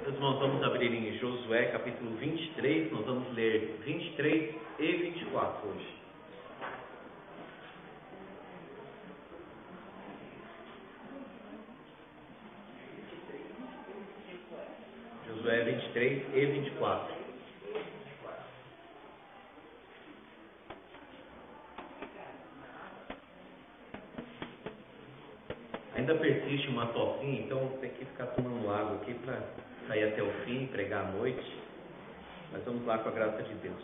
Meus irmãos, vamos abrir em Josué capítulo 23, nós vamos ler 23 e 24 hoje. Josué 23 e 24. Ainda persiste uma tocinha, então tem que ficar tomando água aqui para sair até o fim, pregar à noite. Mas vamos lá com a graça de Deus.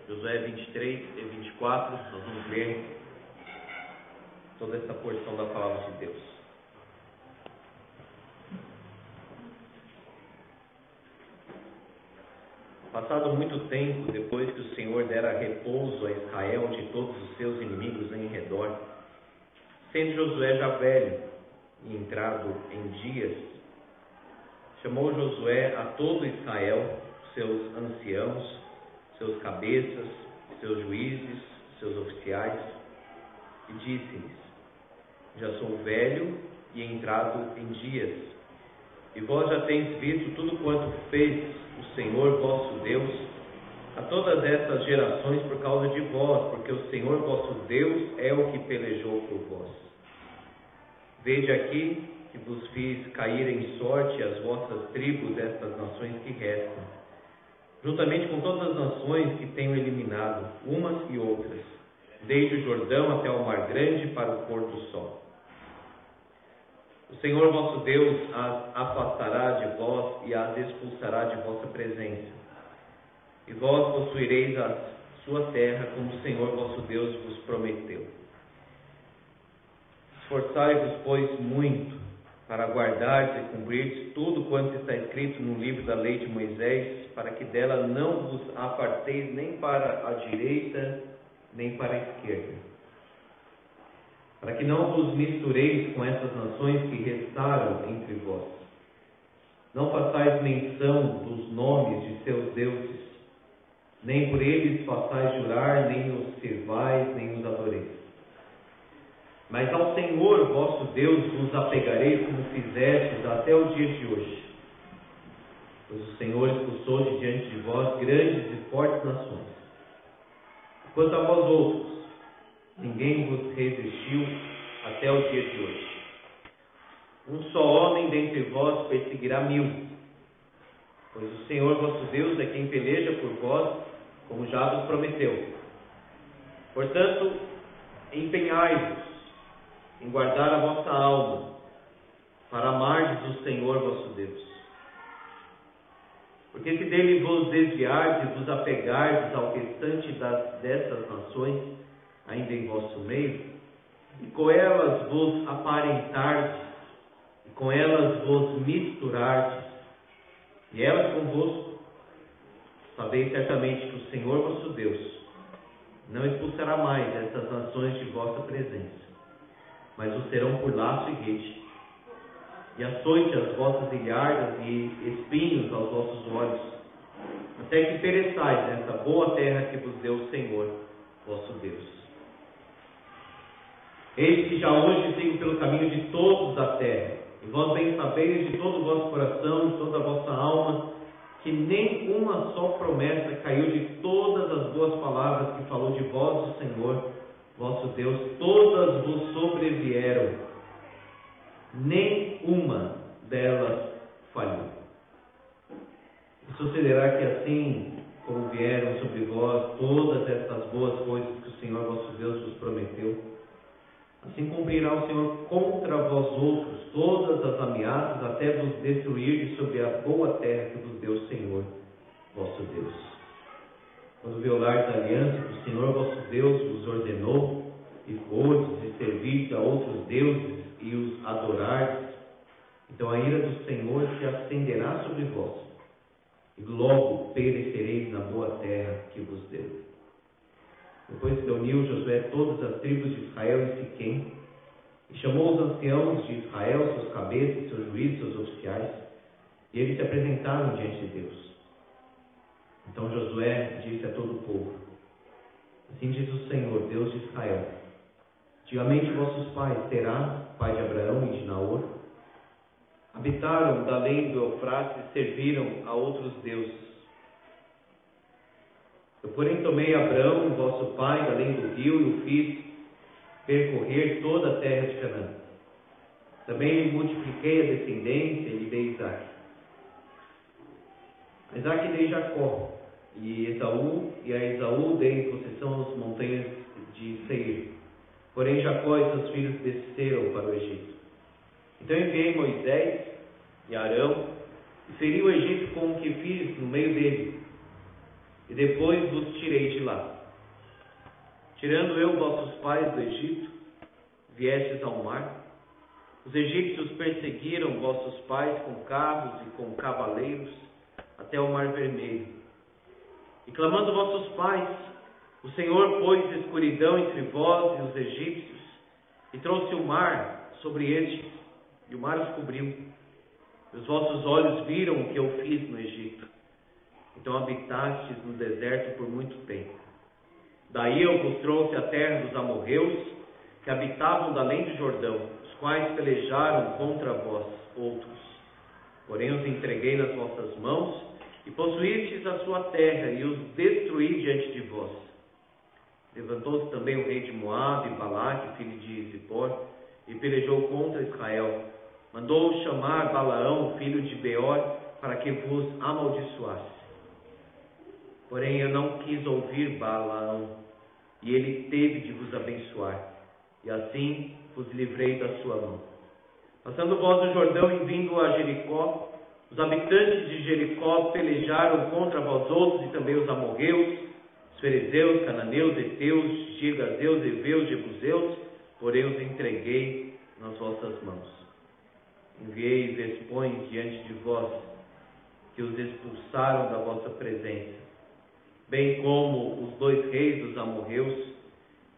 Josué 23 e 24, nós vamos ler toda essa porção da palavra de Deus. Passado muito tempo, depois que o Senhor dera repouso a Israel de todos os seus inimigos em redor, sendo Josué já velho e entrado em dias, chamou Josué a todo Israel, seus anciãos, seus cabeças, seus juízes, seus oficiais, e disse-lhes: já sou velho e entrado em dias, e vós já tendes visto tudo quanto fez o Senhor vosso Deus a todas estas gerações por causa de vós, porque o Senhor vosso Deus é o que pelejou por vós. Vede aqui que vos fiz cair em sorte as vossas tribos destas nações que restam, juntamente com todas as nações que tenho eliminado, umas e outras, desde o Jordão até o Mar Grande para o pôr do sol. O Senhor vosso Deus as afastará de vós e as expulsará de vossa presença. E vós possuireis a sua terra, como o Senhor vosso Deus vos prometeu. Esforçai-vos, pois, muito para guardardes e cumprirdes tudo quanto está escrito no livro da lei de Moisés, para que dela não vos aparteis nem para a direita, nem para a esquerda, para que não vos mistureis com essas nações que restaram entre vós. Não façais menção dos nomes de seus deuses, nem por eles façais jurar, nem os servais, nem os adoreis. Mas ao Senhor vosso Deus vos apegareis, como fizestes até o dia de hoje. Pois o Senhor expulsou de diante de vós grandes e fortes nações. Quanto a vós outros, ninguém vos resistiu até o dia de hoje. Um só homem dentre vós perseguirá 1000, pois o Senhor vosso Deus é quem peleja por vós, como já vos prometeu. Portanto, empenhai-vos em guardar a vossa alma, para amardes o Senhor vosso Deus. Porque se dele vos desviardes e vos apegardes ao restante dessas nações, ainda em vosso meio, e com elas vos aparentardes, e com elas vos misturardes, e elas convosco, sabeis certamente que o Senhor vosso Deus não expulsará mais essas nações de vossa presença, mas os serão por laço e rede, e açoite as vossas ilhargas e espinhos aos vossos olhos, até que pereçais nessa boa terra que vos deu o Senhor vosso Deus. Eis que já hoje sigo pelo caminho de todos da terra, e vós bem sabeis de todo o vosso coração, de toda a vossa alma, que nem uma só promessa caiu de todas as boas palavras que falou de vós o Senhor vosso Deus, todas vos sobrevieram, nem uma delas falhou. E sucederá que assim como vieram sobre vós todas estas boas coisas que o Senhor vosso Deus vos prometeu, assim cumprirá o Senhor contra vós outros todas as ameaças, até vos destruir sobre a boa terra que vos deu o Senhor vosso Deus. Quando violardes a aliança que o Senhor vosso Deus vos ordenou, e fordes e servirdes a outros deuses e os adorardes, então a ira do Senhor se acenderá sobre vós, e logo perecereis na boa terra que vos deu. Depois reuniu Josué todas as tribos de Israel em Siquém, e chamou os anciãos de Israel, seus cabeças, seus juízes, seus oficiais, e eles se apresentaram diante de Deus. Então Josué disse a todo o povo: assim diz o Senhor, Deus de Israel: antigamente vossos pais, Terá, pai de Abraão e de Naor, habitaram da além do Eufrates e serviram a outros deuses. Eu, porém, tomei Abraão, vosso pai, da além do rio, e o fiz percorrer toda a terra de Canaã. Também lhe multipliquei a descendência e lhe dei Isaque. A Isaque dei Jacó, e a Esaú dei em possessão as montanhas de Seir. Porém Jacó e seus filhos desceram para o Egito. Então enviei Moisés e Arão, e feri o Egito com o que fiz no meio dele, e depois vos tirei de lá. Tirando eu vossos pais do Egito, viestes ao mar. Os egípcios perseguiram vossos pais com carros e com cavaleiros até o Mar Vermelho. E clamando vossos pais, o Senhor pôs escuridão entre vós e os egípcios, e trouxe o mar sobre estes, e o mar os cobriu. E os vossos olhos viram o que eu fiz no Egito. Então habitastes no deserto por muito tempo. Daí eu vos trouxe a terra dos amorreus, que habitavam da além do Jordão, os quais pelejaram contra vós outros. Porém os entreguei nas vossas mãos, e possuístes a sua terra, e os destruí diante de vós. Levantou-se também o rei de Moabe, Balaque, filho de Zippor, e pelejou contra Israel. Mandou chamar Balaão, filho de Beor, para que vos amaldiçoasse. Porém eu não quis ouvir Balaão, e ele teve de vos abençoar, e assim vos livrei da sua mão. Passando vós o Jordão e vindo a Jericó, os habitantes de Jericó pelejaram contra vós outros, e também os amorreus, os ferezeus, cananeus, heteus, girgazeus, heveus, jebuseus, porém os entreguei nas vossas mãos. Enviei vespões diante de vós, que os expulsaram da vossa presença, bem como os 2 reis dos amorreus,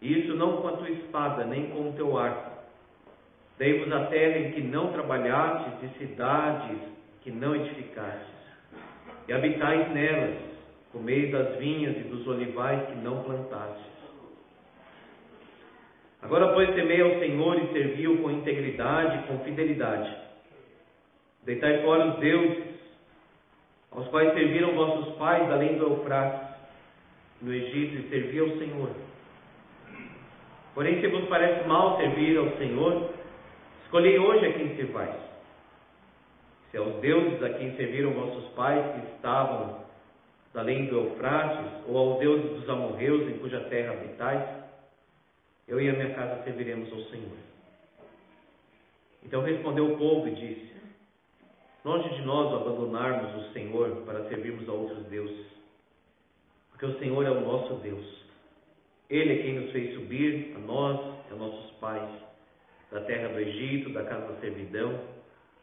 e isso não com a tua espada, nem com o teu arco. Dei-vos a terra em que não trabalhastes, e cidades que não edificastes, e habitais nelas, comeis das vinhas e dos olivais que não plantastes. Agora, pois, temei ao Senhor e servi-o com integridade e com fidelidade. Deitai fora os deuses, aos quais serviram vossos pais além do Eufrates, no Egito, e servi ao Senhor. Porém, se vos parece mal servir ao Senhor, escolhei hoje a quem servais. Se aos deuses a quem serviram vossos pais que estavam além do Eufrates, ou aos deuses dos amorreus em cuja terra habitais, eu e a minha casa serviremos ao Senhor. Então respondeu o povo e disse: longe de nós abandonarmos o Senhor para servirmos a outros deuses, porque o Senhor é o nosso Deus. Ele é quem nos fez subir, a nós e a nossos pais, da terra do Egito, da casa da servidão,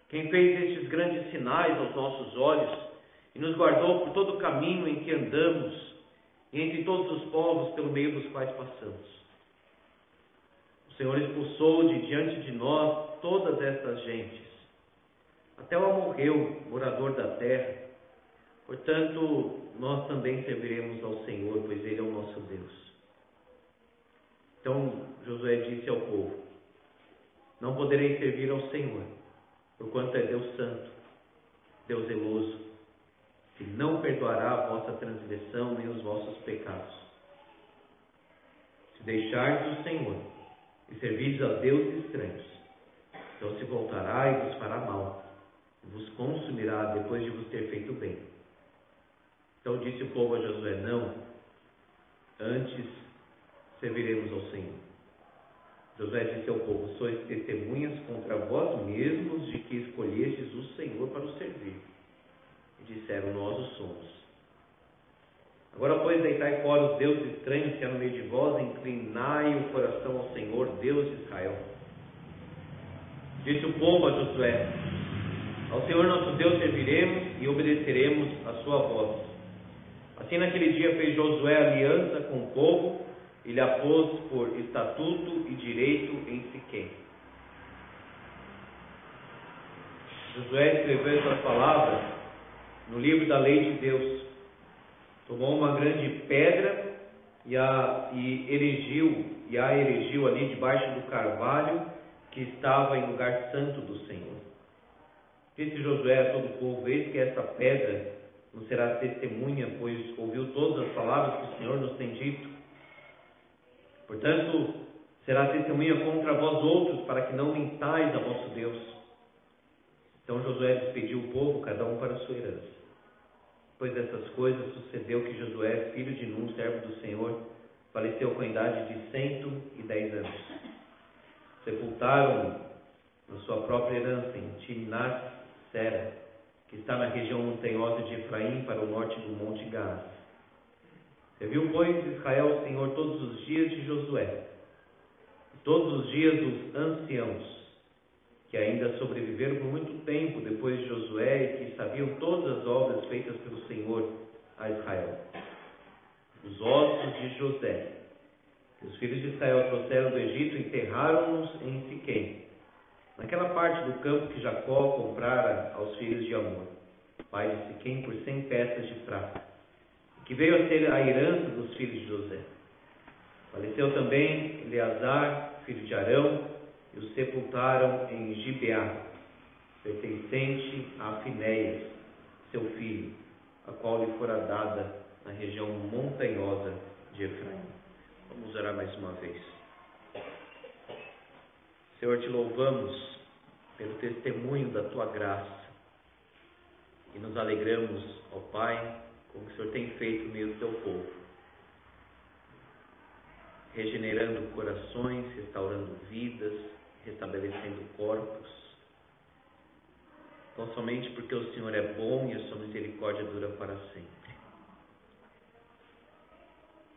quem fez estes grandes sinais aos nossos olhos e nos guardou por todo o caminho em que andamos e entre todos os povos pelo meio dos quais passamos. O Senhor expulsou de diante de nós todas estas gentes, até o amorreu, morador da terra. Portanto, nós também serviremos ao Senhor, pois Ele é o nosso Deus. Então Josué disse ao povo: não podereis servir ao Senhor, porquanto é Deus santo, Deus zeloso, que não perdoará a vossa transgressão nem os vossos pecados. Se deixardes o Senhor e servirdes a deuses estranhos, então se voltará e vos fará mal, e vos consumirá depois de vos ter feito bem. Então disse o povo a Josué: não, antes serviremos ao Senhor. Josué disse ao povo: sois testemunhas contra vós mesmos de que escolhestes o Senhor para o servir. E disseram: nós o somos. Agora, pois, deitai fora os deuses estranhos que há no meio de vós, e inclinai o coração ao Senhor, Deus de Israel. Disse o povo a Josué: ao Senhor nosso Deus serviremos e obedeceremos a sua voz. Assim, naquele dia fez Josué aliança com o povo e lhe a pôs por estatuto e direito em Siquém. Josué escreveu essas palavras no livro da lei de Deus. Tomou uma grande pedra e a erigiu ali debaixo do carvalho que estava em lugar santo do Senhor. Disse Josué a todo o povo: eis que esta pedra nos será testemunha, pois ouviu todas as palavras que o Senhor nos tem dito. Portanto, será testemunha contra vós outros, para que não mintais a vosso Deus. Então Josué despediu o povo, cada um para a sua herança. Depois dessas coisas, sucedeu que Josué, filho de Nun, servo do Senhor, faleceu com a idade de 110 anos. Sepultaram-no na sua própria herança, em Timnat-Sera, que está na região montanhosa de Efraim, para o norte do monte Gaás. Serviu, pois, Israel ao Senhor todos os dias de Josué, e todos os dias dos anciãos, que ainda sobreviveram por muito tempo depois de Josué e que sabiam todas as obras feitas pelo Senhor a Israel. Os ossos de José, que os filhos de Israel trouxeram do Egito, enterraram-nos em Siquém, naquela parte do campo que Jacó comprara aos filhos de Amor, pai de Siquém, por 100 peças de prata, que veio a ser a herança dos filhos de José. Faleceu também Eleazar, filho de Arão, e o sepultaram em Gibeá, pertencente a Finéias, seu filho, a qual lhe fora dada na região montanhosa de Efraim. Vamos orar mais uma vez. Senhor, te louvamos pelo testemunho da tua graça e nos alegramos, ó Pai, com o que o Senhor tem feito no meio do teu povo, regenerando corações, restaurando vidas, restabelecendo corpos, tão somente porque o Senhor é bom e a sua misericórdia dura para sempre.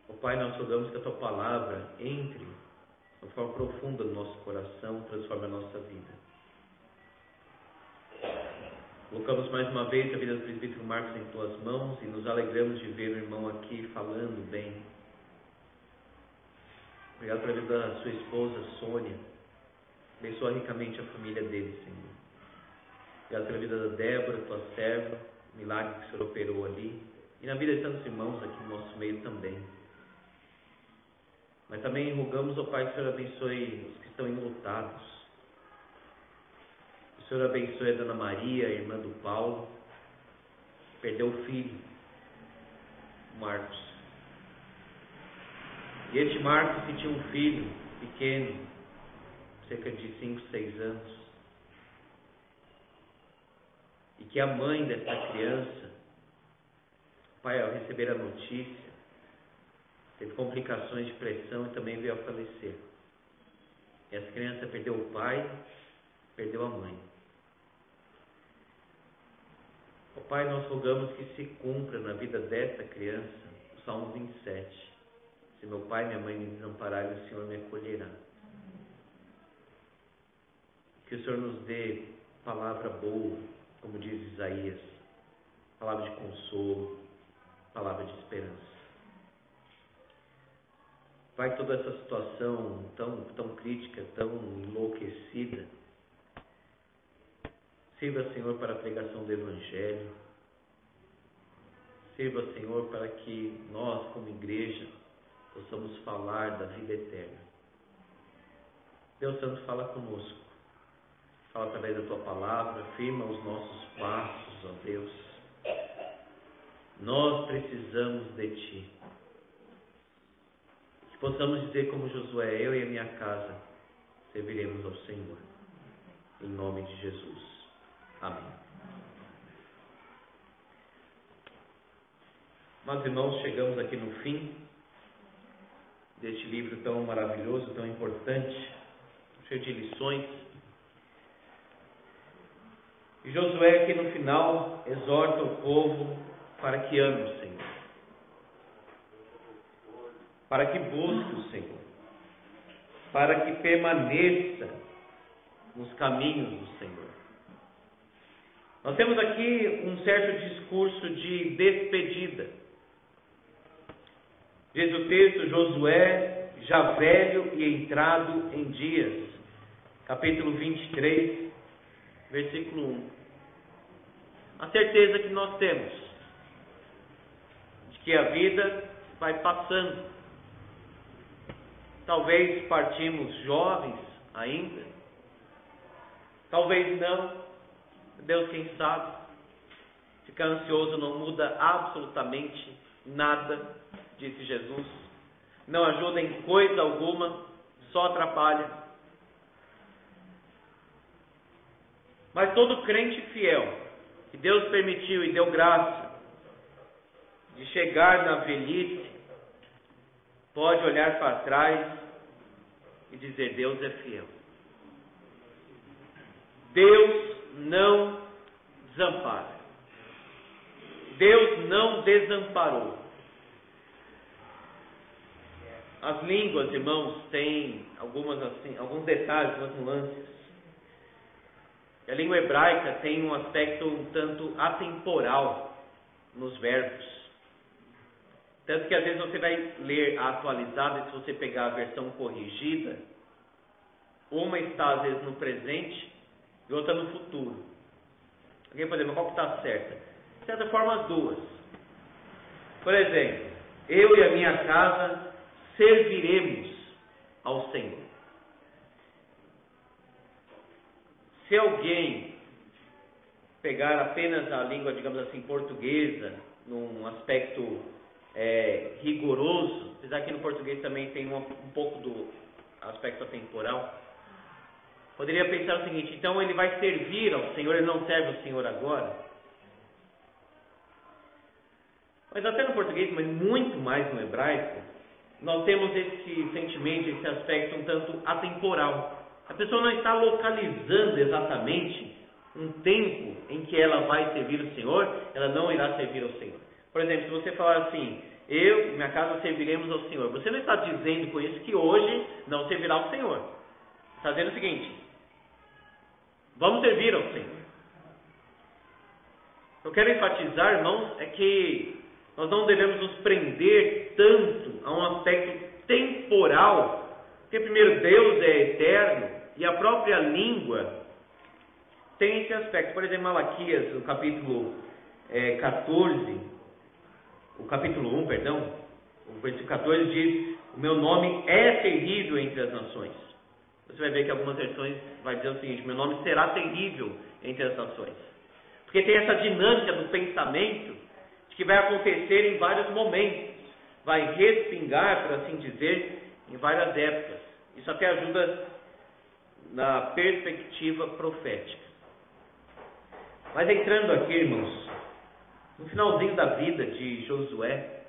Ó Pai, nós rogamos que a tua palavra entre de uma forma profunda no nosso coração, transforme a nossa vida. Colocamos mais uma vez a vida do presbítero Marcos em tuas mãos e nos alegramos de ver o irmão aqui falando bem. Obrigado pela vida da sua esposa, Sônia. Abençoa ricamente a família dele, Senhor. Obrigado pela vida da Débora, tua serva, o milagre que o Senhor operou ali. E na vida de tantos irmãos aqui no nosso meio também. Mas também rogamos, ó Pai, que o Senhor abençoe os que estão enlutados. O Senhor abençoe a Dona Maria, a irmã do Paulo, que perdeu o filho, Marcos. E este Marcos, que tinha um filho pequeno, cerca de 5, 6 anos, e que a mãe dessa criança, pai, ao receber a notícia, teve complicações de pressão e também veio a falecer. E essa criança perdeu o pai, perdeu a mãe. Ó Pai, nós rogamos que se cumpra na vida dessa criança o Salmo 27. Se meu pai e minha mãe me desampararem, o Senhor me acolherá. Que o Senhor nos dê palavra boa, como diz Isaías, palavra de consolo, palavra de esperança. Pai, toda essa situação tão crítica, tão enlouquecida, sirva, Senhor, para a pregação do Evangelho. Sirva, Senhor, para que nós, como igreja, possamos falar da vida eterna. Deus Santo, fala conosco. Fala através da tua palavra, firma os nossos passos, ó Deus. Nós precisamos de ti. Que possamos dizer como Josué: eu e a minha casa serviremos ao Senhor. Em nome de Jesus. Amém. Mas, irmãos, chegamos aqui no fim deste livro tão maravilhoso, tão importante, cheio de lições. E Josué aqui no final exorta o povo para que ame o Senhor, para que busque o Senhor, para que permaneça nos caminhos do Senhor. Nós temos aqui um certo discurso de despedida. Diz o texto: Josué, já velho e entrado em dias. Capítulo 23, versículo 1. A certeza que nós temos de que a vida vai passando. Talvez partimos jovens ainda, talvez não. Deus, quem sabe? Ficar ansioso não muda absolutamente nada, disse Jesus. Não ajuda em coisa alguma, só atrapalha. Mas todo crente fiel, que Deus permitiu e deu graça de chegar na velhice, pode olhar para trás e dizer: Deus é fiel. Deus não desampara. Deus não desamparou. As línguas, irmãos, têm alguns detalhes, algumas nuances. A língua hebraica tem um aspecto um tanto atemporal nos verbos. Tanto que às vezes você vai ler a atualizada, e se você pegar a versão corrigida, uma está às vezes no presente e outra no futuro. Alguém pode dizer, mas qual que está certa? De certa forma, as duas. Por exemplo, eu e a minha casa serviremos ao Senhor. Se alguém pegar apenas a língua, digamos assim, portuguesa, num aspecto rigoroso, apesar que no português também tem um pouco do aspecto atemporal, poderia pensar o seguinte: então ele vai servir ao Senhor, ele não serve ao Senhor agora? Mas até no português, mas muito mais no hebraico, nós temos esse sentimento, esse aspecto um tanto atemporal. A pessoa não está localizando exatamente um tempo em que ela vai servir o Senhor, ela não irá servir ao Senhor. Por exemplo, se você falar assim: eu e minha casa serviremos ao Senhor, você não está dizendo com isso que hoje não servirá ao Senhor. Está dizendo o seguinte: vamos servir ao Senhor. Eu quero enfatizar, irmãos, é que nós não devemos nos prender tanto a um aspecto temporal, porque primeiro Deus é eterno e a própria língua tem esse aspecto. Por exemplo, Malaquias, no capítulo 1, o versículo 14 diz: o meu nome é terrível entre as nações. Você vai ver que algumas versões vai dizer o seguinte: meu nome será terrível entre as nações. Porque tem essa dinâmica do pensamento de que vai acontecer em vários momentos, vai respingar, por assim dizer, em várias épocas. Isso até ajuda na perspectiva profética. Mas entrando aqui, irmãos, no finalzinho da vida de Josué,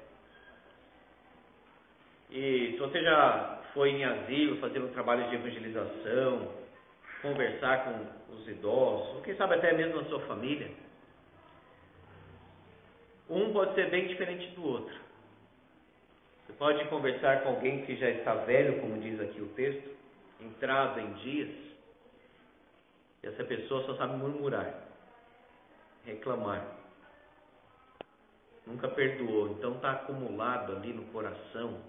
e se você já foi em asilo, fazer um trabalho de evangelização, conversar com os idosos, ou quem sabe até mesmo a sua família, um pode ser bem diferente do outro. Você pode conversar com alguém que já está velho, como diz aqui o texto, entrado em dias, e essa pessoa só sabe murmurar, reclamar, nunca perdoou, então está acumulado ali no coração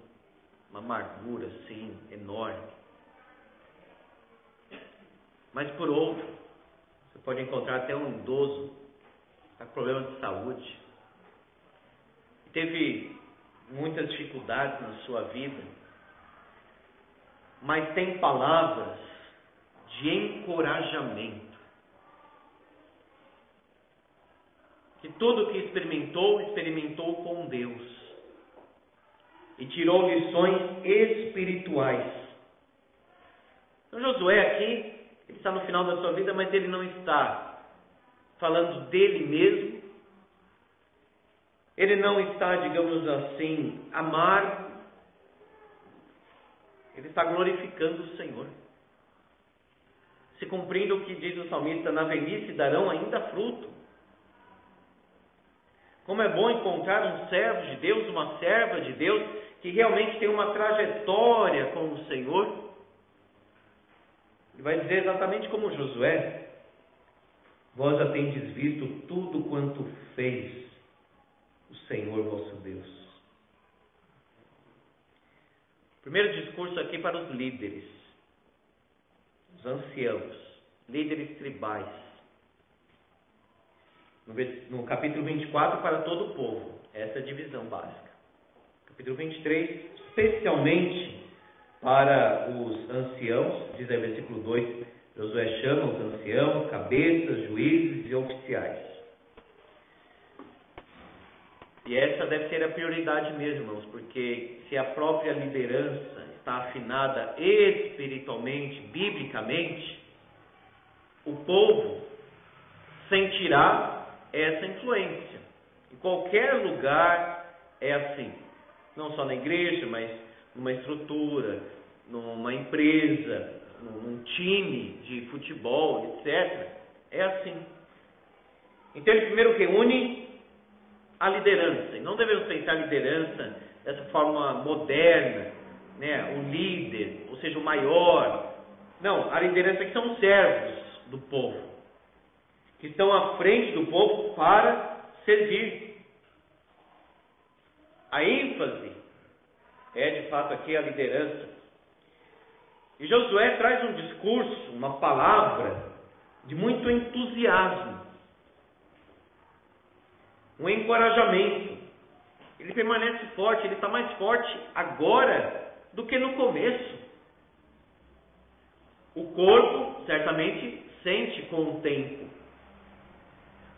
uma amargura assim enorme. Mas por outro, você pode encontrar até um idoso que está com problema de saúde, teve muitas dificuldades na sua vida, mas tem palavras de encorajamento, que tudo que experimentou com Deus, e tirou lições espirituais. Então Josué aqui, ele está no final da sua vida, mas ele não está falando dele mesmo, ele não está, digamos assim, amargo, ele está glorificando o Senhor, se cumprindo o que diz o salmista: na velhice darão ainda fruto. Como é bom encontrar um servo de Deus, uma serva de Deus, que realmente tem uma trajetória com o Senhor. Ele vai dizer exatamente como Josué: vós já tendes visto tudo quanto fez o Senhor vosso Deus. Primeiro discurso aqui para os líderes, os anciãos, líderes tribais. No capítulo 24, para todo o povo, essa é a divisão básica. Capítulo 23, especialmente para os anciãos, diz aí versículo 2, Josué chama os anciãos, gestão, cabeças, juízes e oficiais. E essa deve ser a prioridade mesmo, irmãos, porque se a própria liderança está afinada espiritualmente, biblicamente, o povo sentirá essa influência. Em qualquer lugar é assim. Não só na igreja, mas numa estrutura, numa empresa, num time de futebol, etc. É assim. Então ele primeiro reúne a liderança. E não devemos pensar a liderança dessa forma moderna, né? O líder, ou seja, o maior. Não, a liderança que são os servos do povo, que estão à frente do povo para servir. A ênfase é de fato aqui a liderança. E Josué traz um discurso, uma palavra de muito entusiasmo, um encorajamento. Ele permanece forte, ele está mais forte agora do que no começo. O corpo certamente sente com o tempo,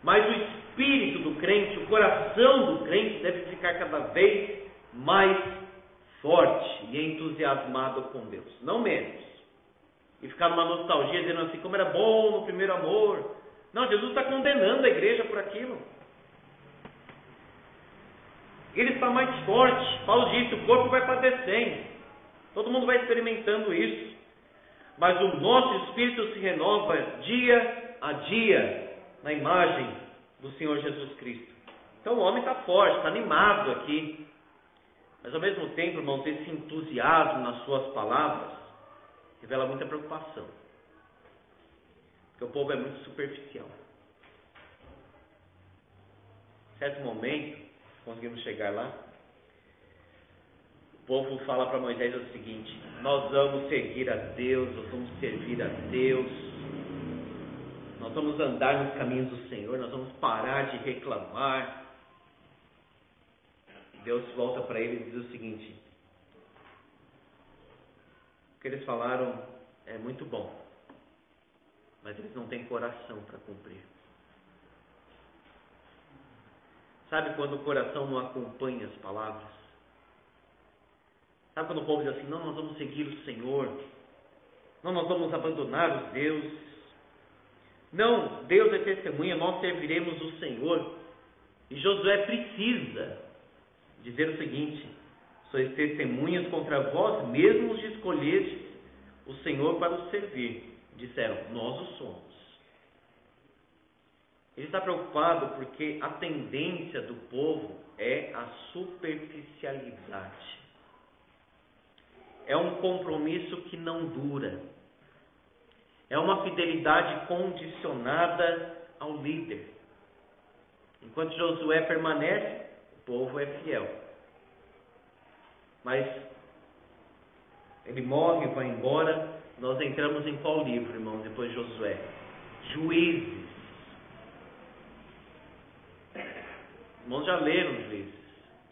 mas o espírito do crente, o coração do crente deve ficar cada vez mais forte e entusiasmado com Deus, não menos. E ficar numa nostalgia dizendo assim, como era bom no primeiro amor. Não, Jesus está condenando a igreja por aquilo. Ele está mais forte. Paulo disse, o corpo vai padecendo. Todo mundo vai experimentando isso. Mas o nosso espírito se renova dia a dia na imagem do Senhor Jesus Cristo. Então o homem está forte, está animado aqui. Mas ao mesmo tempo, irmãos, esse entusiasmo nas suas palavras revela muita preocupação. Porque o povo é muito superficial. Em certo momento, conseguimos chegar lá, o povo fala para Moisés o seguinte: nós vamos seguir a Deus, nós vamos servir a Deus, nós vamos andar nos caminhos do Senhor, nós vamos parar de reclamar. Deus volta para ele e diz o seguinte: o que eles falaram é muito bom, mas eles não têm coração para cumprir. Sabe quando o coração não acompanha as palavras? Sabe quando o povo diz assim, não, nós vamos seguir o Senhor, não, nós vamos abandonar os deuses, não, Deus é testemunha, nós serviremos o Senhor. E Josué precisa dizer o seguinte: sois testemunhas contra vós mesmos de escolheres o Senhor para o servir. Disseram, nós o somos. Ele está preocupado porque a tendência do povo é a superficialidade. É um compromisso que não dura. É uma fidelidade condicionada ao líder. Enquanto Josué permanece, o povo é fiel. Mas ele morre, vai embora. Nós entramos em qual livro, irmãos, depois de Josué? Juízes. Irmãos já leram Juízes,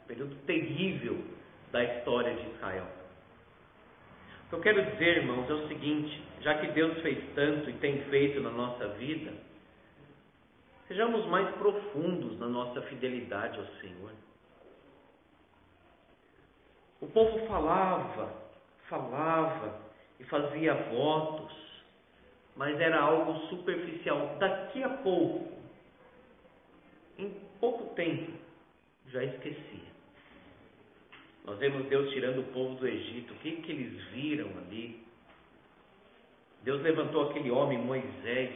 período terrível da história de Israel. O que eu quero dizer, irmãos, é o seguinte: já que Deus fez tanto e tem feito na nossa vida, sejamos mais profundos na nossa fidelidade ao Senhor. O povo falava e fazia votos, mas era algo superficial. Daqui a pouco, em pouco tempo, já esquecia. Nós vemos Deus tirando o povo do Egito. O que eles viram ali? Deus levantou aquele homem, Moisés.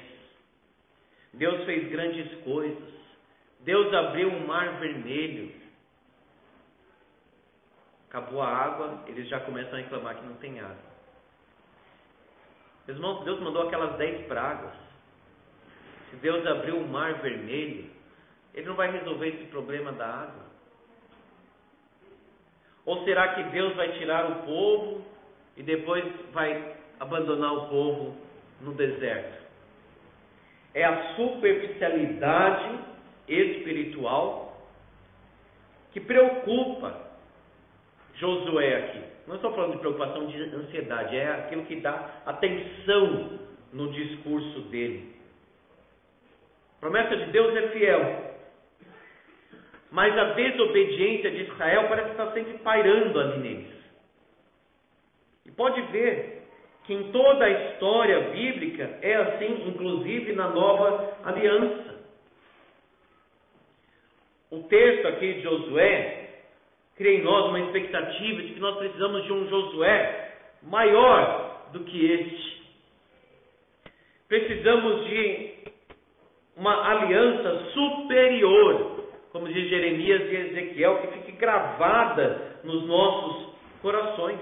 Deus fez grandes coisas. Deus abriu um mar vermelho. Acabou a água, eles já começam a reclamar que não tem água. Irmãos, Deus mandou aquelas 10 pragas. Se Deus abriu o mar vermelho, Ele não vai resolver esse problema da água? Ou será que Deus vai tirar o povo e depois vai abandonar o povo no deserto? É a superficialidade espiritual que preocupa Josué aqui. Não estou falando de preocupação de ansiedade, é aquilo que dá atenção no discurso dele. promessa de Deus é fiel. Mas a desobediência de Israel parece estar sempre pairando ali neles. E pode ver que em toda a história bíblica é assim, inclusive na Nova Aliança. O texto aqui de Josué cria em nós uma expectativa de que nós precisamos de um Josué maior do que este. Precisamos de uma aliança superior, como diz Jeremias e Ezequiel, que fique gravada nos nossos corações.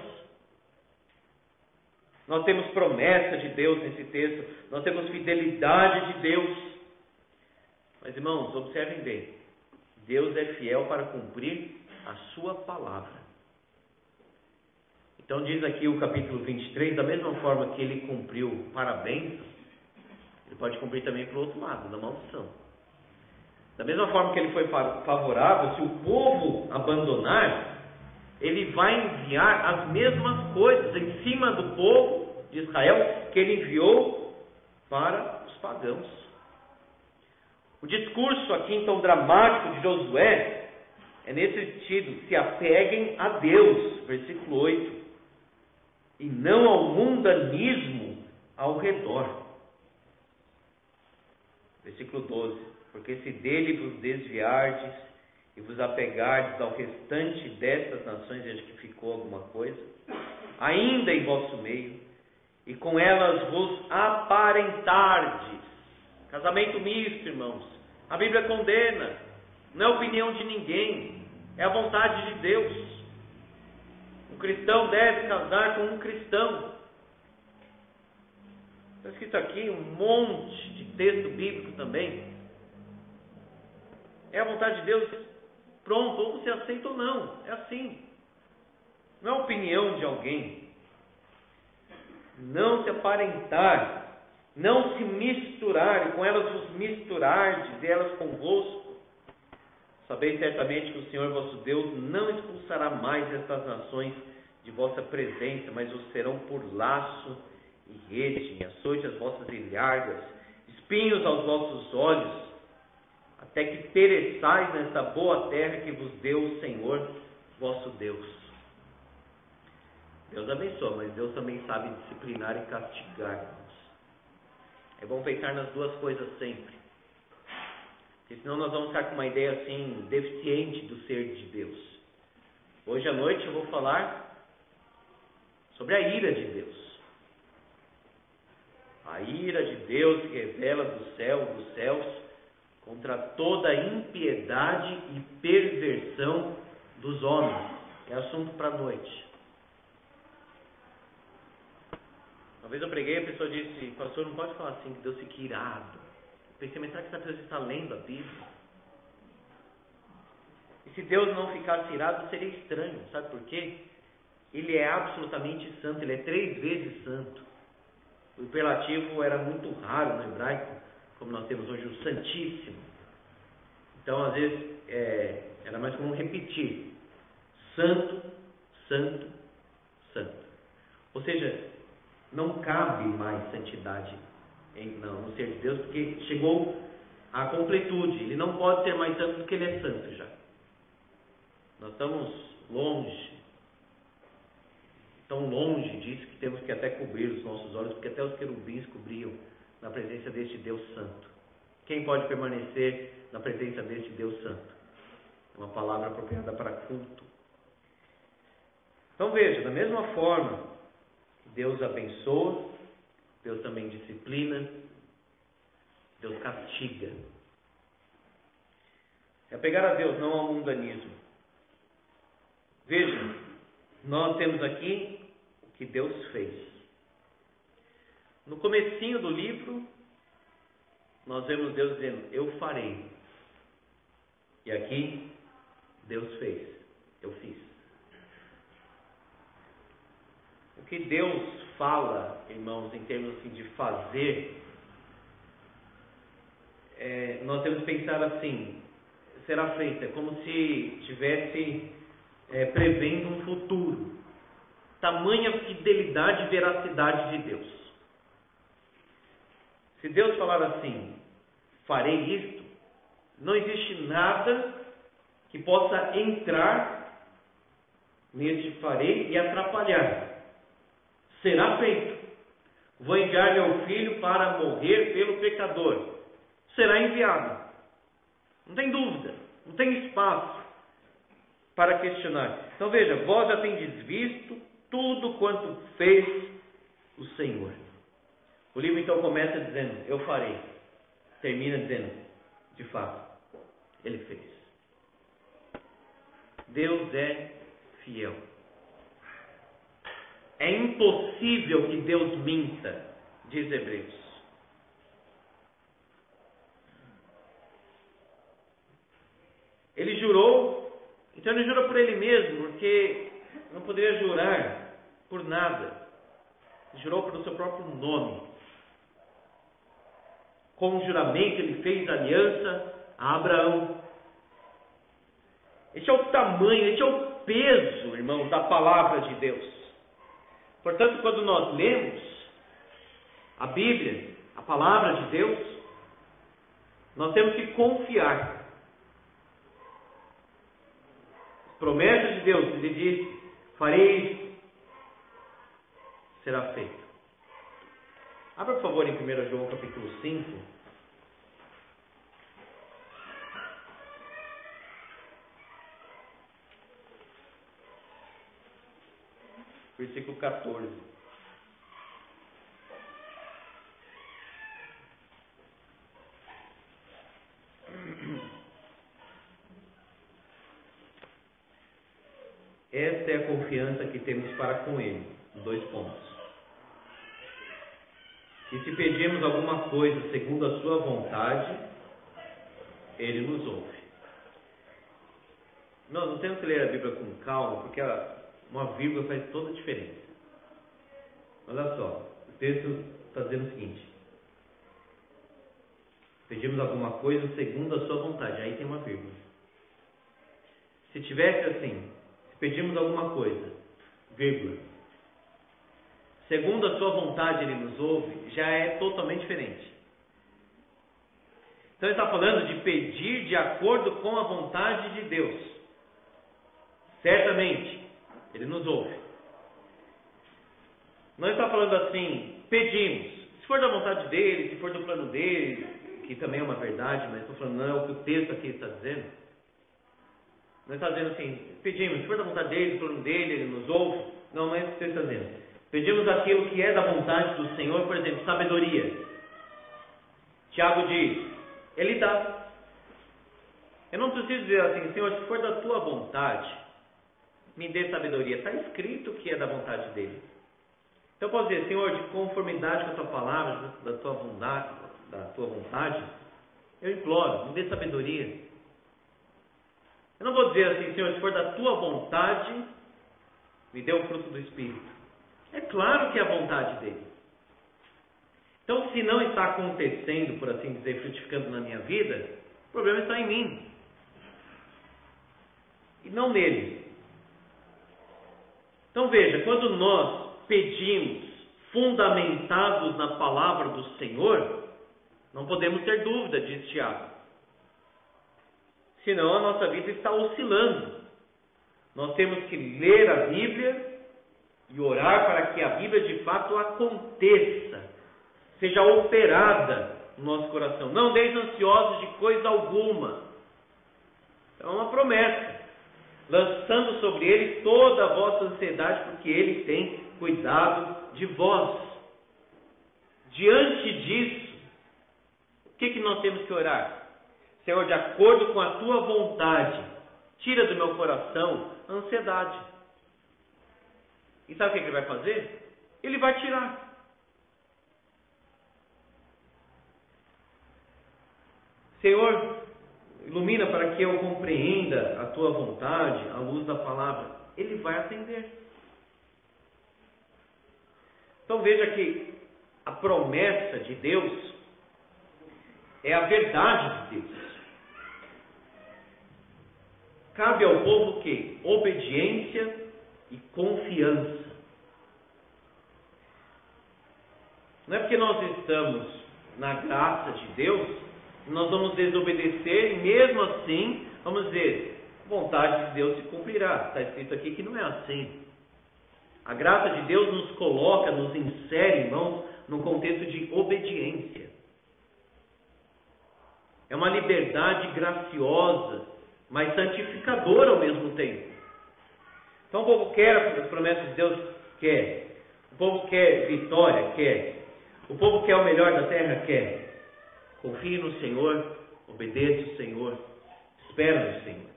Nós temos promessa de Deus nesse texto, nós temos fidelidade de Deus. Mas, irmãos, observem bem, Deus é fiel para cumprir a sua palavra. Então diz aqui o capítulo 23, da mesma forma que ele cumpriu para a bênção, ele pode cumprir também para o outro lado, da maldição. Da mesma forma que ele foi favorável, se o povo abandonar, ele vai enviar as mesmas coisas em cima do povo de Israel que ele enviou para os pagãos. O discurso aqui então dramático de Josué é nesse sentido: se apeguem a Deus, versículo 8, e não ao mundanismo ao redor. Versículo 12: porque se dele vos desviardes e vos apegardes ao restante destas nações, veja que ficou alguma coisa, ainda em vosso meio, e com elas vos aparentardes. Casamento misto, irmãos. A Bíblia condena. Não é opinião de ninguém. É a vontade de Deus. Um cristão deve casar com um cristão. Está escrito aqui um monte de texto bíblico também. É a vontade de Deus. Pronto, ou você aceita ou não. É assim. Não é opinião de alguém. Não se aparentar. Não se misturar, e com elas vos misturardes, e elas convosco. Sabeis certamente que o Senhor vosso Deus não expulsará mais estas nações de vossa presença, mas os serão por laço e rede, em açoite as vossas ilhargas, espinhos aos vossos olhos, até que pereçais nesta boa terra que vos deu o Senhor vosso Deus. Deus abençoa, mas Deus também sabe disciplinar e castigar. É bom pensar nas duas coisas sempre. Porque senão nós vamos ficar com uma ideia assim, deficiente do ser de Deus. Hoje à noite eu vou falar sobre a ira de Deus. A ira de Deus que revela do céu, dos céus, contra toda a impiedade e perversão dos homens. É assunto para a noite. Uma vez eu preguei, a pessoa disse: pastor, não pode falar assim, que Deus fique irado. Eu pensei, mas será que essa pessoa está lendo a Bíblia? E se Deus não ficasse irado, seria estranho, sabe por quê? Ele é absolutamente santo, ele é 3 vezes santo. O imperativo era muito raro no hebraico, como nós temos hoje o Santíssimo. Então, às vezes, era mais comum repetir: santo, santo, santo. Ou seja, não cabe mais santidade no ser de Deus, porque chegou à completude. Ele não pode ser mais santo do que ele é santo já. Nós estamos longe, tão longe disso que temos que até cobrir os nossos olhos, porque até os querubins cobriam na presença deste Deus santo. Quem pode permanecer na presença deste Deus santo? É uma palavra apropriada para culto. Então veja, da mesma forma, Deus abençoa, Deus também disciplina, Deus castiga. É apegar a Deus, não ao mundanismo. Vejam, nós temos aqui o que Deus fez. No comecinho do livro, nós vemos Deus dizendo: eu farei. E aqui, Deus fez, eu fiz. O que Deus fala, irmãos, em termos assim, de fazer, nós temos que pensar assim: será feito. É como se estivesse prevendo um futuro. Tamanha fidelidade e veracidade de Deus. Se Deus falar assim: farei isto, não existe nada que possa entrar neste farei e atrapalhar. Será feito. Vou enviar meu filho para morrer pelo pecador. Será enviado. Não tem dúvida, não tem espaço para questionar. Então veja, vós já tendes visto tudo quanto fez o Senhor. O livro então começa dizendo, eu farei. Termina dizendo, de fato, Ele fez. Deus é fiel. É impossível que Deus minta, diz Hebreus. Ele jurou, então ele jura por Ele mesmo, porque não poderia jurar por nada. Ele jurou pelo seu próprio nome. Com o juramento ele fez aliança a Abraão. Este é o tamanho, este é o peso, irmãos, da palavra de Deus. Portanto, quando nós lemos a Bíblia, a palavra de Deus, nós temos que confiar. As promessas de Deus, Ele disse, farei isso, será feito. Abra, por favor, em 1 João capítulo 5. Versículo 14. Esta é a confiança que temos para com Ele. 2 pontos. E se pedirmos alguma coisa segundo a sua vontade, Ele nos ouve. Não temos que ler a Bíblia com calma, porque uma vírgula faz toda a diferença. Olha só, o texto está dizendo o seguinte: pedimos alguma coisa segundo a sua vontade. Aí tem uma vírgula. Se tivesse assim, se pedimos alguma coisa, vírgula, segundo a sua vontade Ele nos ouve, já é totalmente diferente. Então ele está falando de pedir de acordo com a vontade de Deus. Certamente Ele nos ouve. Não está falando assim, pedimos. Se for da vontade dEle, se for do plano dEle, que também é uma verdade, mas estou falando, não é o que o texto aqui está dizendo. Não está dizendo assim, pedimos, se for da vontade dEle, do plano dEle, Ele nos ouve. Não é isso que o texto está dizendo. Pedimos aquilo que é da vontade do Senhor, por exemplo, sabedoria. Tiago diz, Ele dá. Eu não preciso dizer assim, Senhor, se for da tua vontade, me dê sabedoria. Está escrito que é da vontade dEle. Então eu posso dizer, Senhor, de conformidade com a tua palavra, da tua vontade, eu imploro, me dê sabedoria. Eu não vou dizer assim, Senhor, se for da tua vontade, me dê o fruto do Espírito. É claro que é a vontade dEle. Então, se não está acontecendo, por assim dizer, frutificando na minha vida, o problema está em mim. E não nele. Então veja, quando nós pedimos fundamentados na palavra do Senhor, não podemos ter dúvida, diz Tiago. Senão a nossa vida está oscilando. Nós temos que ler a Bíblia e orar para que a Bíblia de fato aconteça, seja operada no nosso coração. Não deis ansiosos de coisa alguma. É uma promessa. Lançando sobre Ele toda a vossa ansiedade, porque Ele tem cuidado de vós. Diante disso, o que nós temos que orar? Senhor, de acordo com a tua vontade, tira do meu coração a ansiedade. E sabe o que Ele vai fazer? Ele vai tirar. Senhor, ilumina para que eu compreenda a tua vontade, à luz da palavra. Ele vai atender. Então veja que a promessa de Deus é a verdade de Deus. Cabe ao povo o quê? Obediência e confiança. Não é porque nós estamos na graça de Deus, nós vamos desobedecer e mesmo assim, vamos dizer, a vontade de Deus se cumprirá. Está escrito aqui que não é assim. A graça de Deus nos coloca, nos insere, irmãos, num contexto de obediência. É uma liberdade graciosa, mas santificadora ao mesmo tempo. Então o povo quer as promessas de Deus? Quer. O povo quer vitória? Quer. O povo quer o melhor da terra? Quer. Confie no Senhor, obedeça o Senhor, espera no Senhor.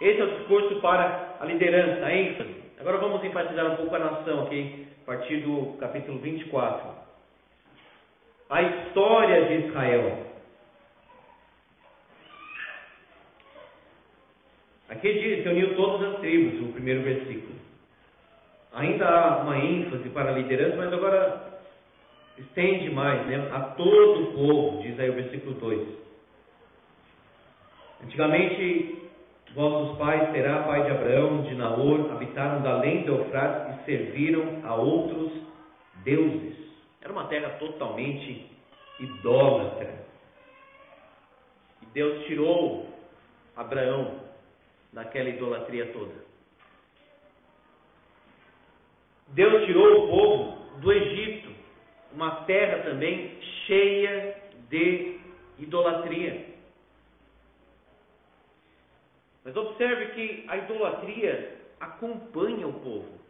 Esse é o discurso para a liderança, a ênfase. Agora vamos enfatizar um pouco a nação aqui, a partir do capítulo 24. A história de Israel. Aqui diz, reuniu todas as tribos, o primeiro versículo. Ainda há uma ênfase para a liderança, mas agora estende mais, né? A todo o povo, diz aí o versículo 2. Antigamente, vossos pais, Terá, pai de Abraão, de Naor, habitaram da além do Eufrates e serviram a outros deuses. Era uma terra totalmente idólatra. E Deus tirou Abraão daquela idolatria toda. Deus tirou o povo do Egito, uma terra também cheia de idolatria. Mas observe que a idolatria acompanha o povo.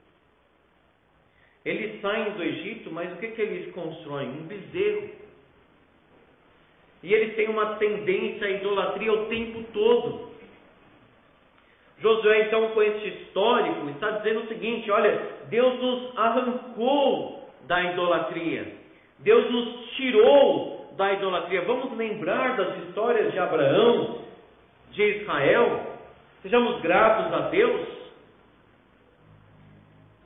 Eles saem do Egito, mas o que eles constroem? Um bezerro. E eles têm uma tendência à idolatria o tempo todo. Josué, então, com esse histórico, está dizendo o seguinte: olha, Deus nos arrancou da idolatria. Deus nos tirou da idolatria. Vamos lembrar das histórias de Abraão, de Israel. Sejamos gratos a Deus.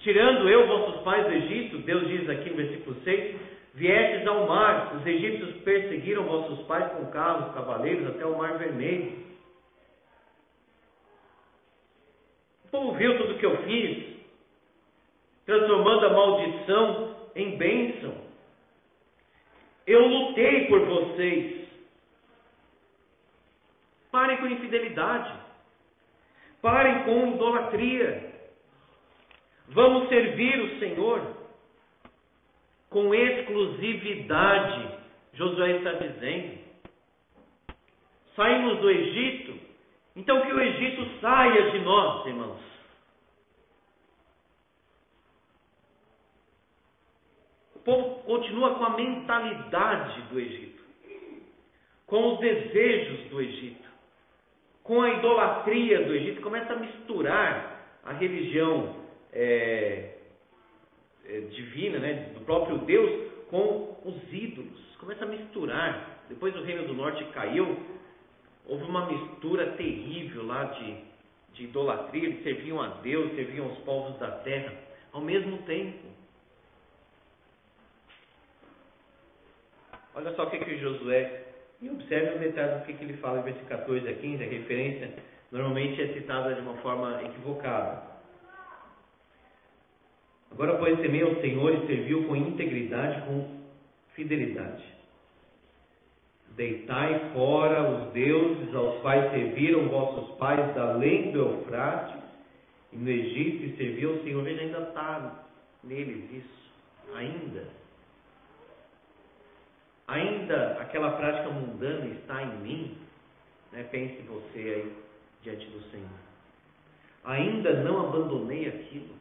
Tirando eu, vossos pais do Egito, Deus diz aqui no versículo 6, viestes ao mar, os egípcios perseguiram vossos pais com carros, cavaleiros, até o mar vermelho. O povo viu tudo o que eu fiz, transformando a maldição em bênção. Eu lutei por vocês. Parem com infidelidade. Parem com idolatria. Vamos servir o Senhor com exclusividade. Josué está dizendo: saímos do Egito, então que o Egito saia de nós, irmãos. O povo continua com a mentalidade do Egito, com os desejos do Egito, com a idolatria do Egito. Começa a misturar a religião divina, né, do próprio Deus, com os ídolos. Começa a misturar. Depois o Reino do Norte caiu, houve uma mistura terrível lá de idolatria. Eles serviam a Deus, serviam aos povos da terra ao mesmo tempo. Olha só o que Josué, e observe os detalhes do que ele fala em versículo 14 a 15. A referência normalmente é citada de uma forma equivocada. Agora, pois, temei ao Senhor e serviu com integridade, com fidelidade. Deitai fora os deuses aos quais serviram vossos pais da além do Eufrates e no Egito, e serviu ao Senhor. Veja, ainda está neles isso. Ainda aquela prática mundana está em mim, né? Pense você aí diante do Senhor. Ainda não abandonei aquilo.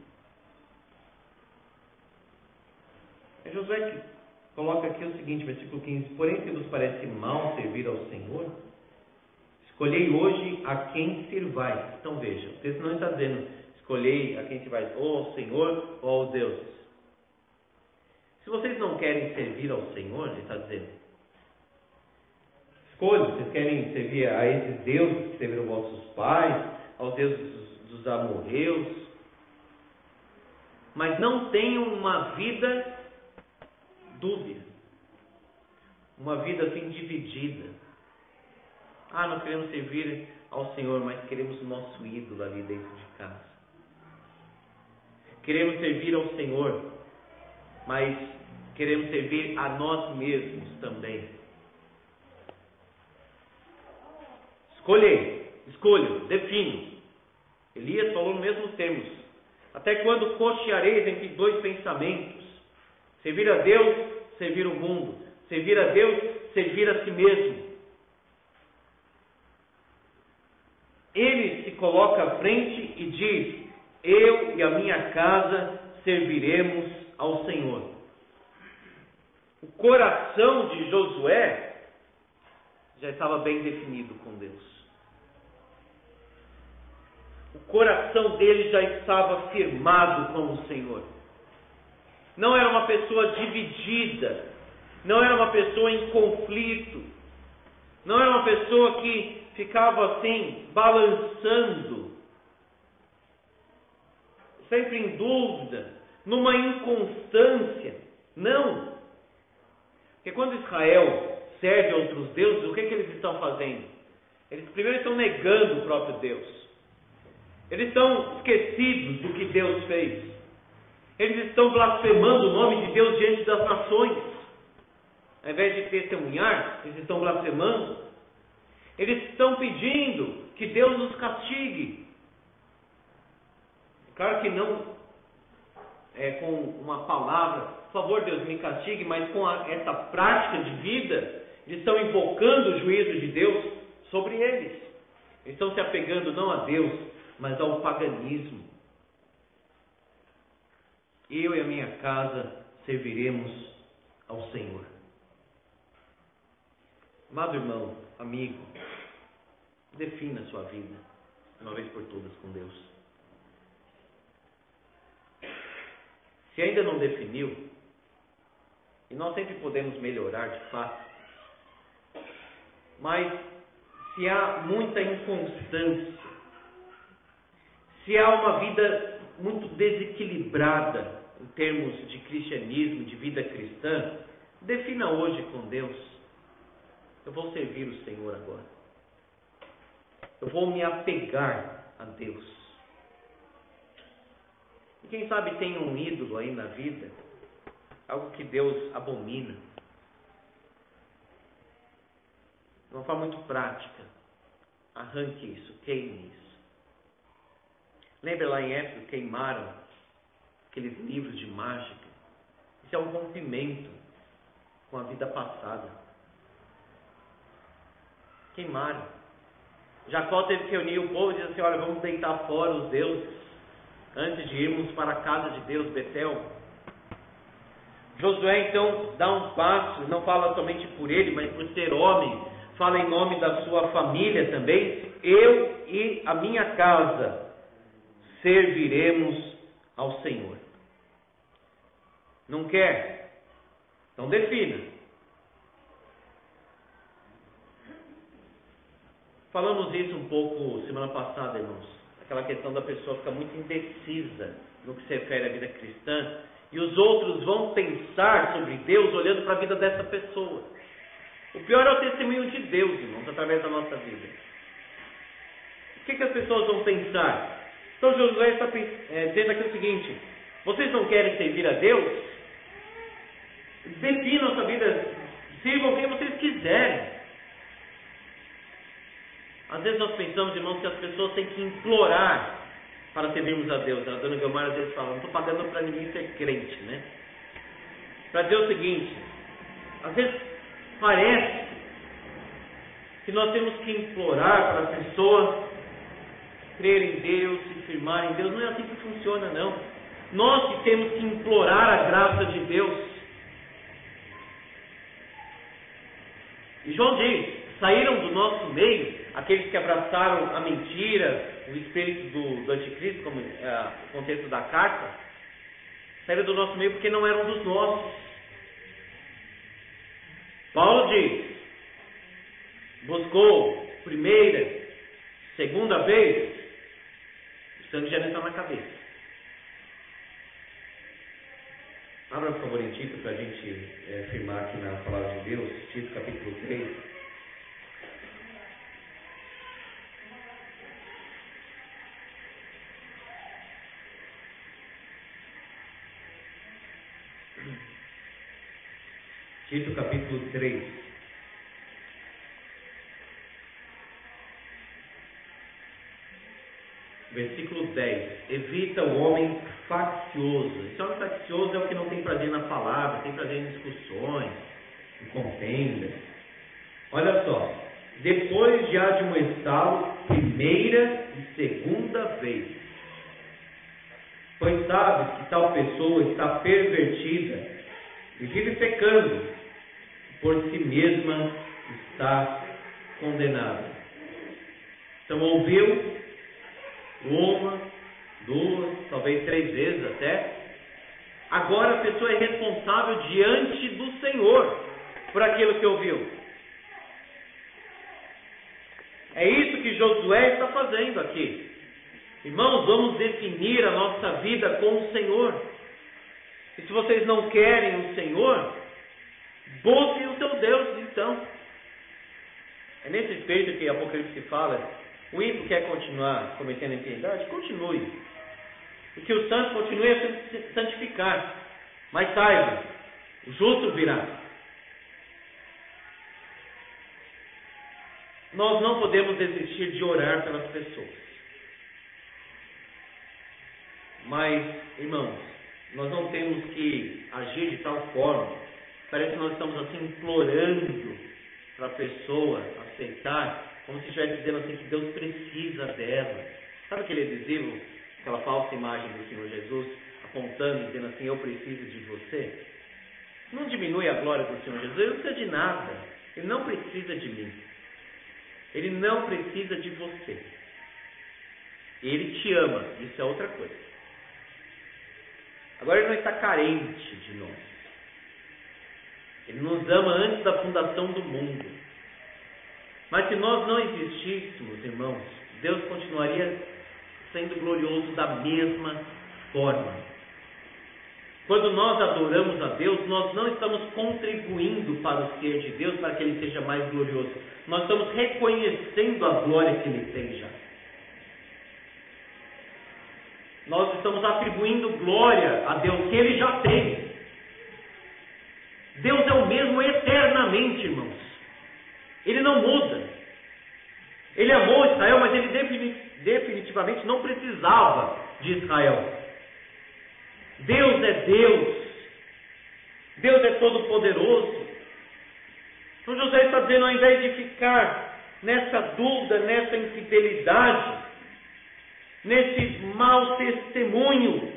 É Josué que coloca aqui o seguinte, versículo 15: porém, se vos parece mal servir ao Senhor, escolhei hoje a quem sirvais. Então veja, o texto não está dizendo escolhei a quem sirvais, ou ao Senhor ou aos deuses. Se vocês não querem servir ao Senhor, ele está dizendo, escolha, vocês querem servir a esses deuses que serviram vossos pais, aos deuses dos amorreus, mas não tenham uma vida dúbia, uma vida assim dividida. Nós queremos servir ao Senhor, mas queremos o nosso ídolo ali dentro de casa. Queremos servir ao Senhor, mas queremos servir a nós mesmos também. escolho, defino. Elias falou nos mesmos termos. Até quando cocheareis entre dois pensamentos? Servir a Deus, servir o mundo. Servir a Deus, servir a si mesmo. Ele se coloca à frente e diz: eu e a minha casa serviremos ao Senhor. O coração de Josué já estava bem definido com Deus. O coração dele já estava firmado com o Senhor. Não era uma pessoa dividida, não era uma pessoa em conflito, não era uma pessoa que ficava assim, balançando, sempre em dúvida, numa inconstância. Não. Porque quando Israel serve a outros deuses, o que eles estão fazendo? Eles primeiro estão negando o próprio Deus. Eles estão esquecidos do que Deus fez. Eles estão blasfemando o nome de Deus diante das nações. Ao invés de testemunhar, eles estão blasfemando. Eles estão pedindo que Deus os castigue. Claro que não com uma palavra, por favor Deus me castigue, mas com essa prática de vida, eles estão invocando o juízo de Deus sobre eles. Eles estão se apegando não a Deus, mas ao paganismo. Eu e a minha casa serviremos ao Senhor. Amado irmão, amigo, defina a sua vida, uma vez por todas, com Deus. Se ainda não definiu, e nós sempre podemos melhorar de fato, mas se há muita inconstância, se há uma vida muito desequilibrada em termos de cristianismo, de vida cristã, defina hoje com Deus: eu vou servir o Senhor agora. Eu vou me apegar a Deus. E quem sabe tem um ídolo aí na vida, algo que Deus abomina. De uma forma muito prática, arranque isso, queime isso. Lembra lá em Éfeso, queimaram aqueles livros de mágica? Isso é um rompimento com a vida passada. Queimaram. Jacó teve que reunir o povo e dizer assim: olha, vamos deitar fora os deuses antes de irmos para a casa de Deus, Betel. Josué então dá um passo, não fala somente por ele, mas por ser homem, fala em nome da sua família também: eu e a minha casa serviremos ao Senhor. Não quer? Então defina. Falamos isso um pouco semana passada, irmãos. Aquela questão da pessoa ficar muito indecisa no que se refere à vida cristã, e os outros vão pensar sobre Deus olhando para a vida dessa pessoa. O pior é o testemunho de Deus, irmãos, através da nossa vida. O que as pessoas vão pensar? Então Josué está dizendo aqui o seguinte: vocês não querem servir a Deus? Definam a sua vida, sirvam quem vocês quiserem. Às vezes nós pensamos, irmãos, que as pessoas têm que implorar para servirmos a Deus. A dona Guilmar às vezes fala: não estou pagando para ninguém ser crente, né? Para dizer o seguinte: às vezes parece que nós temos que implorar para as pessoas crer em Deus, se firmar em Deus. Não é assim que funciona, não. Nós que temos que implorar a graça de Deus. E João diz: saíram do nosso meio aqueles que abraçaram a mentira, o espírito do anticristo, como é o contexto da carta. Saíram do nosso meio porque não eram dos nossos. Paulo diz: buscou primeira, segunda vez, o sangue já não está na cabeça. Abra, por favor, em Tito, para a gente firmar aqui na palavra de Deus, Tito capítulo 3. Tito capítulo 3. Versículo 10. Evita o homem faccioso. Esse homem faccioso é o que não tem prazer na palavra, tem prazer em discussões, em contendas. Olha só. Depois de admoestá-lo primeira e segunda vez. Pois sabes que tal pessoa está pervertida e vive pecando, por si mesma está condenada. Então ouviu uma, duas, talvez 3 vezes até. Agora a pessoa é responsável diante do Senhor por aquilo que ouviu. É isso que Josué está fazendo aqui. Irmãos, vamos definir a nossa vida com o Senhor. E se vocês não querem o Senhor, busquem o seu Deus então. É nesse espírito que Apocalipse fala: o ímpio quer continuar cometendo impiedade? Continue. E que o santo continue a se santificar. Mas saiba, o justo virá. Nós não podemos desistir de orar pelas pessoas. Mas, irmãos, nós não temos que agir de tal forma. Parece que nós estamos assim implorando para a pessoa aceitar, como se estivesse dizendo assim que Deus precisa dela. Sabe aquele adesivo, aquela falsa imagem do Senhor Jesus, apontando, dizendo assim: eu preciso de você? Não diminui a glória do Senhor Jesus. Ele não precisa de nada. Ele não precisa de mim. Ele não precisa de você. Ele te ama. Isso é outra coisa. Agora ele não está carente de nós. Ele nos ama antes da fundação do mundo. Mas se nós não existíssemos, irmãos, Deus continuaria sendo glorioso da mesma forma. Quando nós adoramos a Deus, nós não estamos contribuindo para o ser de Deus, para que Ele seja mais glorioso. Nós estamos reconhecendo a glória que Ele tem já. Nós estamos atribuindo glória a Deus que Ele já tem. Deus é o mesmo eternamente, irmãos. Ele não muda. Ele amou Israel, mas Ele definitivamente não precisava de Israel. Deus é Deus. Deus é todo-poderoso. Então José está dizendo, ao invés de ficar nessa dúvida, nessa infidelidade, nesse mau testemunho,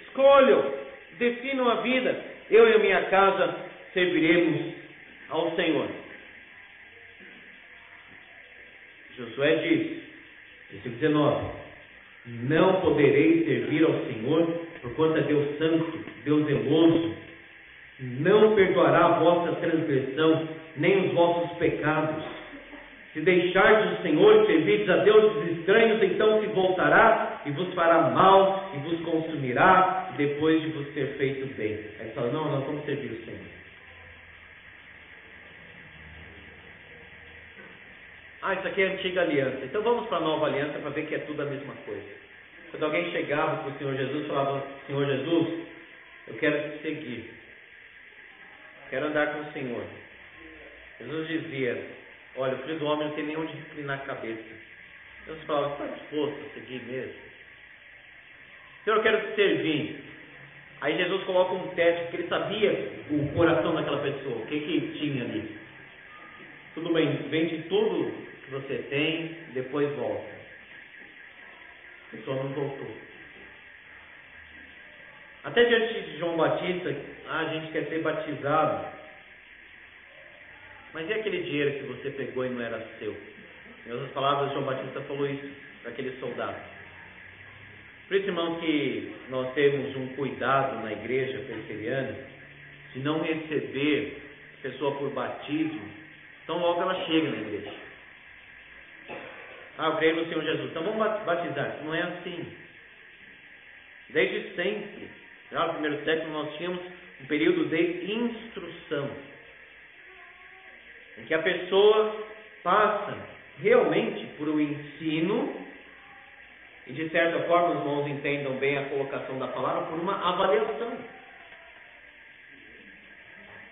escolham, definam a vida. Eu e a minha casa serviremos ao Senhor. Josué diz, versículo 19: não podereis servir ao Senhor, porquanto é Deus santo, Deus zeloso. Não perdoará a vossa transgressão, nem os vossos pecados. Se deixardes o Senhor e servirdes a deuses estranhos, então se voltará e vos fará mal e vos consumirá, depois de vos ter feito bem. Aí ele fala, não, nós vamos servir o Senhor. Isso aqui é a antiga aliança. Então vamos para a nova aliança para ver que é tudo a mesma coisa. Quando alguém chegava para o Senhor Jesus e falava, Senhor Jesus, eu quero te seguir. Quero andar com o Senhor. Jesus dizia, olha, o filho do homem não tem nem onde reclinar a cabeça. Jesus falava, está disposto a seguir mesmo? Senhor, eu quero te servir. Aí Jesus coloca um teste, porque ele sabia o coração daquela pessoa, o que tinha ali. Tudo bem, vende tudo que você tem, depois volta. A pessoa não voltou. Até diante de João Batista, a gente quer ser batizado. Mas e aquele dinheiro que você pegou e não era seu? Em outras palavras, João Batista falou isso para aquele soldado. Por isso, irmão, que nós temos um cuidado na igreja presbiteriana de não receber pessoa por batismo, então logo ela chega na igreja. Eu creio no Senhor Jesus, então vamos batizar. Não é assim. Desde sempre, já no primeiro século, nós tínhamos um período de instrução, em que a pessoa passa realmente por um ensino, e de certa forma os irmãos entendam bem a colocação da palavra, por uma avaliação.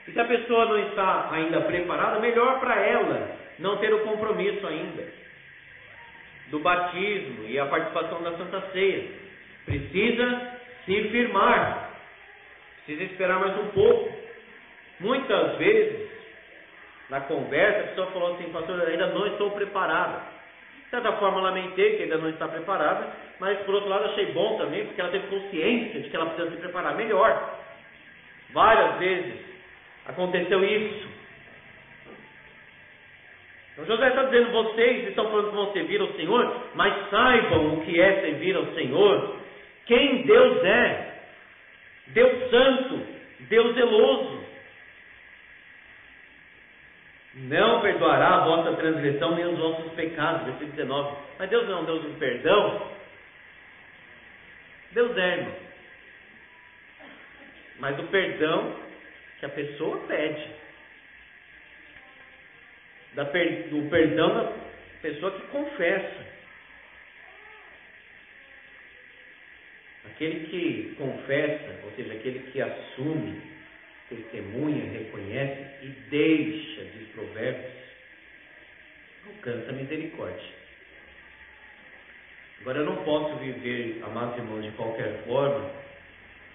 E se a pessoa não está ainda preparada, melhor para ela não ter o compromisso ainda. do batismo e a participação da Santa Ceia. Precisa se firmar, precisa esperar mais um pouco. Muitas vezes, na conversa, a pessoa falou assim: pastor, ainda não estou preparada. De certa forma, lamentei que ainda não está preparada, mas por outro lado achei bom também, porque ela teve consciência de que ela precisa se preparar melhor. Várias vezes aconteceu isso. Então Josué está dizendo: vocês estão falando que vão servir ao Senhor, mas saibam o que é servir ao Senhor, quem Deus é. Deus santo, Deus zeloso. Não perdoará a vossa transgressão nem os vossos pecados. Versículo 19. Mas Deus não é um Deus do perdão? Deus é, irmão. Mas o perdão que a pessoa pede. Do perdão da pessoa que confessa. Aquele que confessa, ou seja, aquele que assume, testemunha, reconhece e deixa, diz Provérbios, alcança a misericórdia. Agora, eu não posso viver, amados irmãos, de qualquer forma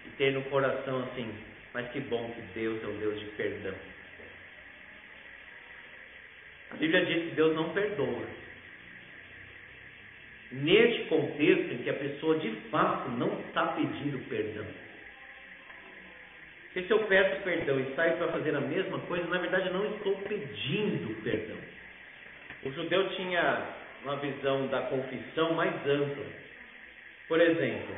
e ter no coração assim: mas que bom que Deus é um Deus de perdão. A Bíblia diz que Deus não perdoa. Neste contexto em que a pessoa de fato não está pedindo perdão. Porque se eu peço perdão e saio para fazer a mesma coisa, na verdade eu não estou pedindo perdão. O judeu tinha uma visão da confissão mais ampla. Por exemplo,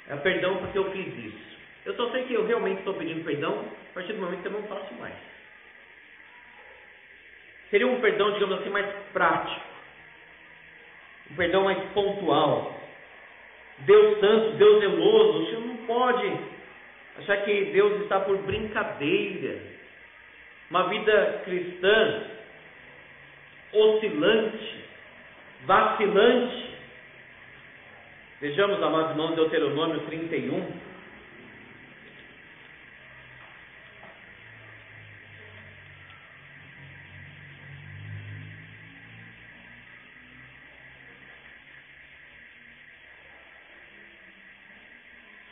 é perdão porque eu fiz isso. Eu só sei que eu realmente estou pedindo perdão a partir do momento que eu não faço mais. Seria um perdão, digamos assim, mais prático. Um perdão mais pontual. Deus santo, Deus zeloso. O senhor não pode achar que Deus está por brincadeira. Uma vida cristã oscilante, vacilante. Vejamos, amados irmãos, Deuteronômio 31.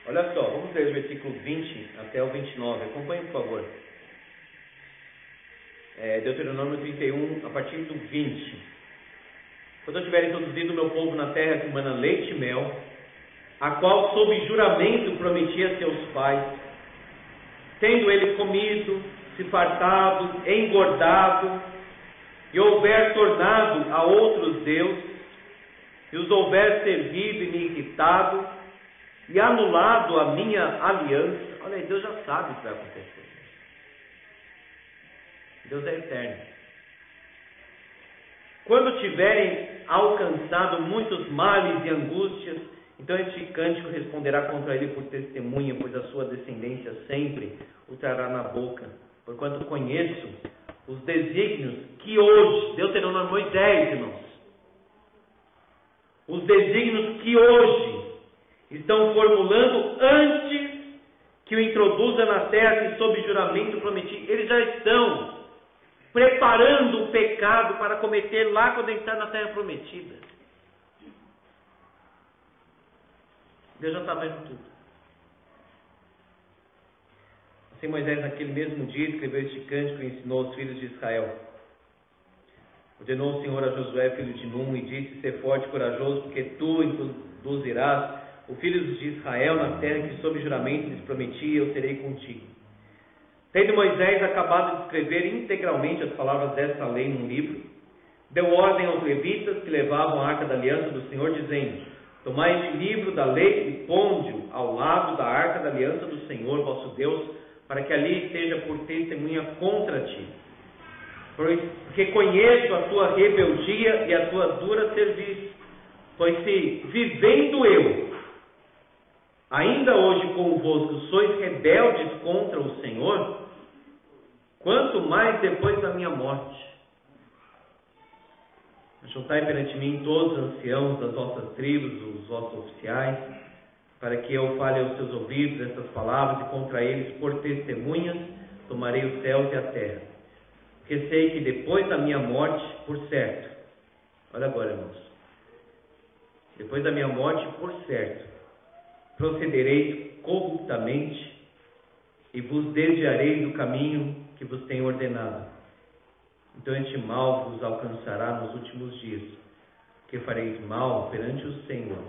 Olha só, vamos ler o versículo 20 até o 29. Acompanhe, por favor. Deuteronômio 31, a partir do 20. Quando eu tiver introduzido o meu povo na terra que mana leite e mel, a qual sob juramento prometi a seus pais, tendo eles comido, se fartado, engordado, e houver tornado a outros deuses, e os houver servido e me irritado, e anulado a minha aliança. Olha aí, Deus já sabe o que vai acontecer. Deus é eterno. Quando tiverem alcançado muitos males e angústias, então este cântico responderá contra ele por testemunha, pois a sua descendência sempre o trará na boca, porquanto conheço os desígnios que hoje, Deuteronômio Moisés, irmãos, os desígnios que hoje estão formulando antes que o introduza na terra que sob juramento prometi. Eles já estão preparando o pecado para cometer lá quando entrar na terra prometida. Deus já está vendo tudo. Assim Moisés naquele mesmo dia escreveu este cântico e ensinou aos filhos de Israel. Ordenou o Senhor a Josué, filho de Num, e disse: ser forte e corajoso, porque tu introduzirás os filhos de Israel na terra que sob juramento lhes prometi, eu serei contigo. Tendo Moisés acabado de escrever integralmente as palavras desta lei num livro, deu ordem aos levitas que levavam a arca da aliança do Senhor, dizendo: tomai este livro da lei e ponde-o ao lado da arca da aliança do Senhor vosso Deus, para que ali esteja por testemunha contra ti. Porque conheço a tua rebeldia e a tua dura serviço, pois se vivendo eu, ainda hoje convosco sois rebeldes contra o Senhor, quanto mais depois da minha morte. Ajuntai perante mim todos os anciãos das vossas tribos, os vossos oficiais, para que eu fale aos seus ouvidos estas palavras, e contra eles, por testemunhas, tomarei os céus e a terra. Porque sei que depois da minha morte, por certo, olha agora, irmãos, Depois da minha morte, por certo, procedereis corruptamente e vos desviarei do caminho que vos tenho ordenado. Então este mal vos alcançará nos últimos dias, porque fareis mal perante o Senhor,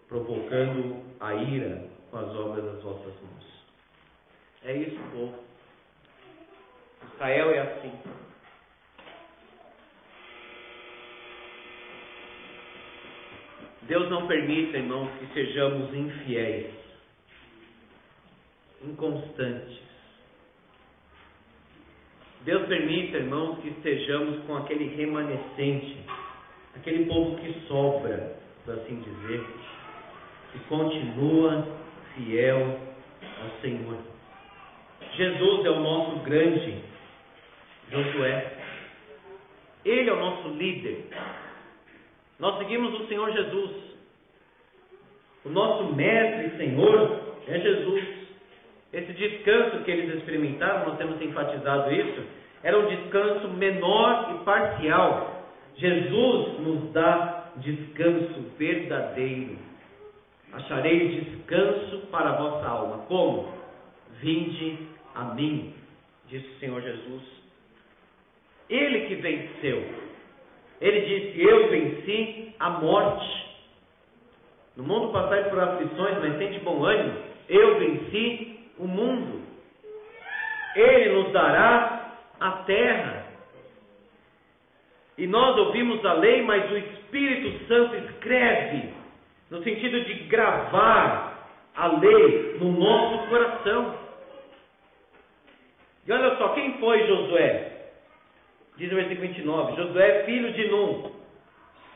provocando a ira com as obras das vossas mãos. É isso, povo. Israel é assim. Deus não permite, irmãos, que sejamos infiéis, inconstantes. Deus permite, irmãos, que estejamos com aquele remanescente, aquele povo que sobra, por assim dizer, que continua fiel ao Senhor. Jesus é o nosso grande Josué. Ele é o nosso líder. Nós seguimos o Senhor Jesus. O nosso mestre e Senhor é Jesus. Esse descanso que eles experimentaram, nós temos enfatizado isso, era um descanso menor e parcial. Jesus nos dá descanso verdadeiro. Achareis descanso para a vossa alma. Como? Vinde a mim, disse o Senhor Jesus. Ele que venceu. Ele disse: eu venci a morte. No mundo passai por aflições, mas tende bom ânimo. Eu venci o mundo. Ele nos dará a terra. E nós ouvimos a lei, mas o Espírito Santo escreve, no sentido de gravar a lei no nosso coração. E olha só, quem foi Josué? Diz o versículo 29, Josué, filho de Num,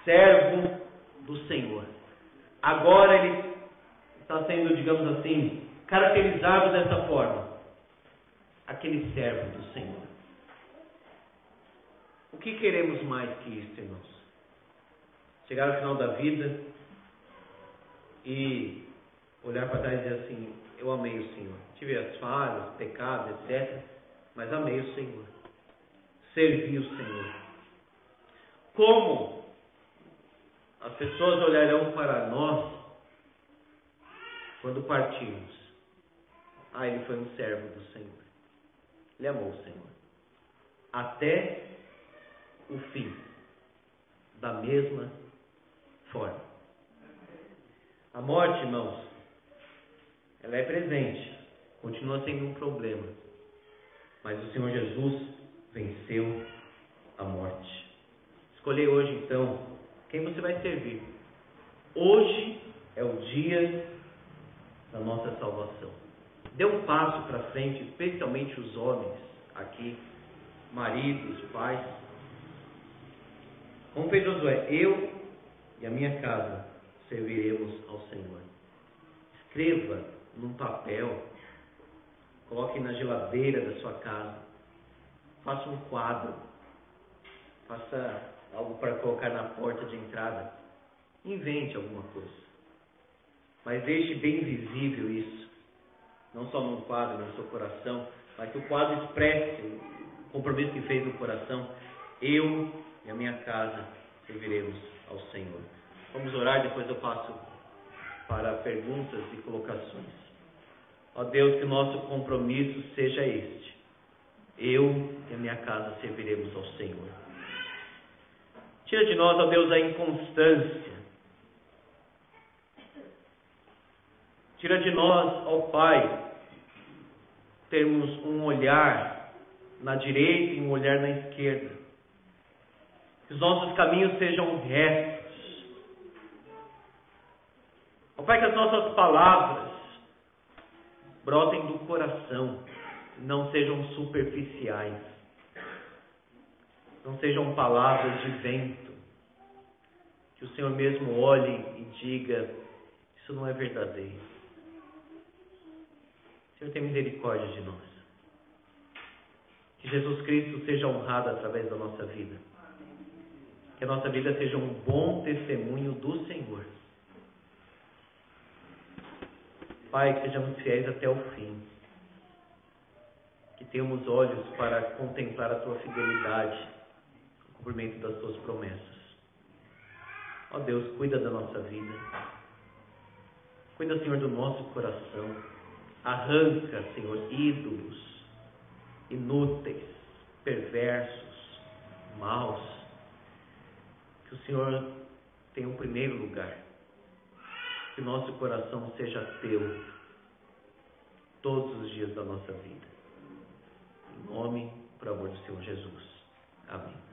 servo do Senhor. Agora ele está sendo, digamos assim, caracterizado dessa forma. Aquele servo do Senhor. O que queremos mais que isso, irmãos? Chegar ao final da vida e olhar para trás e dizer assim: eu amei o Senhor. Tive as falhas, pecados, etc. Mas amei o Senhor. Servi o Senhor. Como as pessoas olharão para nós quando partirmos? Ah, ele foi um servo do Senhor. Ele amou o Senhor. Até o fim. Da mesma forma. A morte, irmãos, ela é presente. Continua sendo um problema. Mas o Senhor Jesus venceu a morte. Escolhei hoje, então, quem você vai servir. Hoje é o dia da nossa salvação. Dê um passo para frente, especialmente os homens aqui, maridos, pais. Como fez Josué, eu e a minha casa serviremos ao Senhor. Escreva num papel, coloque na geladeira da sua casa, faça um quadro, faça algo para colocar na porta de entrada, invente alguma coisa, mas deixe bem visível isso, não só num quadro, no seu coração, mas que o quadro expresse o compromisso que fez no coração. Eu e a minha casa serviremos ao Senhor. Vamos orar, depois eu passo para perguntas e colocações. Ó Deus, que o nosso compromisso seja este: eu e a minha casa serviremos ao Senhor. Tira de nós, ó Deus, a inconstância. Tira de nós, ó Pai, termos um olhar na direita e um olhar na esquerda. Que os nossos caminhos sejam retos. Ó Pai, que as nossas palavras brotem do coração, não sejam superficiais, não sejam palavras de vento, que o Senhor mesmo olhe e diga: isso não é verdadeiro. Senhor, tenha misericórdia de nós. Que Jesus Cristo seja honrado através da nossa vida. Que a nossa vida seja um bom testemunho do Senhor. Pai, que sejamos fiéis até o fim. Que tenhamos olhos para contemplar a Tua fidelidade, o cumprimento das Tuas promessas. Ó Deus, cuida da nossa vida. Cuida, Senhor, do nosso coração. Arranca, Senhor, ídolos inúteis, perversos, maus. Que o Senhor tenha o primeiro lugar. Que o nosso coração seja teu todos os dias da nossa vida. Em nome, por amor do Senhor Jesus. Amém.